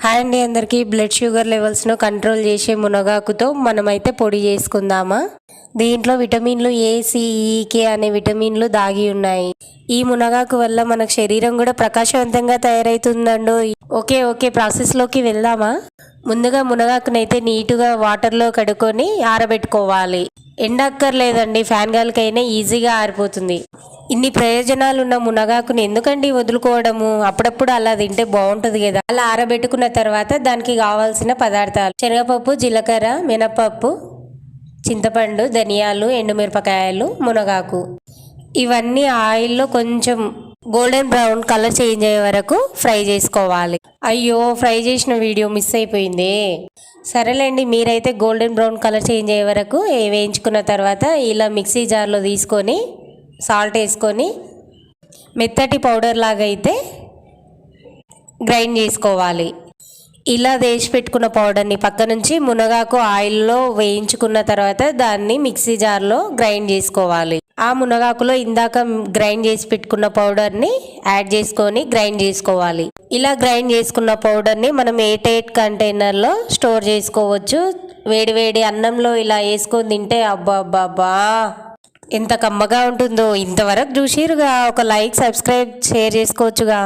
Hi అండి, అందరికీ blood sugar లెవెల్స్ను control చేసే మునగాకుతో మనమైతే పొడి చేసుకుందామా. దీంట్లో విటమిన్లు ఏ, సి, ఈ, కే అనే విటమిన్లు దాగి ఉన్నాయి. ఈ మునగాకు వల్ల మనకు శరీరం కూడా ప్రకాశవంతంగా తయారవుతుందండో. ఓకే ప్రాసెస్లోకి వెళ్దామా. ముందుగా మునగాకునైతే నీటుగా వాటర్లో కడుక్కొని ఆరబెట్టుకోవాలి. ఎండక్కర్లేదండి, ఫ్యాన్ గాలికైనా ఈజీగా ఆరిపోతుంది. ఇన్ని ప్రయోజనాలు ఉన్న మునగాకుని ఎందుకండి వదులుకోవడము. అప్పుడప్పుడు అలా తింటే బాగుంటుంది కదా. అలా ఆరబెట్టుకున్న తర్వాత దానికి కావాల్సిన పదార్థాలు: శనగపప్పు, జీలకర్ర, మినపప్పు, చింతపండు, ధనియాలు, ఎండుమిరపకాయలు, మునగాకు. ఇవన్నీ ఆయిల్లో కొంచెం గోల్డెన్ బ్రౌన్ కలర్ చేంజ్ అయ్యే వరకు ఫ్రై చేసుకోవాలి. అయ్యో, ఫ్రై చేసిన వీడియో మిస్ అయిపోయింది. సరేలేండి, మీరైతే గోల్డెన్ బ్రౌన్ కలర్ చేంజ్ అయ్యే వరకు వేయించుకున్న తర్వాత ఇలా మిక్సీ జార్లో తీసుకొని సాల్ట్ వేసుకొని మెత్తటి పౌడర్ లాగా అయితే గ్రైండ్ చేసుకోవాలి. ఇలా వేసి పెట్టుకున్న పౌడర్ని పక్క నుంచి మునగాకు ఆయిల్లో వేయించుకున్న తర్వాత దాన్ని మిక్సీ జార్లో గ్రైండ్ చేసుకోవాలి. ఆ మునగాకులో ఇందాక గ్రైండ్ చేసి పెట్టుకున్న పౌడర్ని యాడ్ చేసుకొని గ్రైండ్ చేసుకోవాలి. ఇలా గ్రైండ్ చేసుకున్న పౌడర్ని మనం ఎయిర్ టైట్ కంటైనర్లో స్టోర్ చేసుకోవచ్చు. వేడి అన్నంలో ఇలా వేసుకొని తింటే అబ్బా ఎంత కమ్మగా ఉంటుందో. ఇంతవరకు చూసిరుగా, ఒక లైక్, సబ్స్క్రైబ్, షేర్ చేసుకోవచ్చుగా.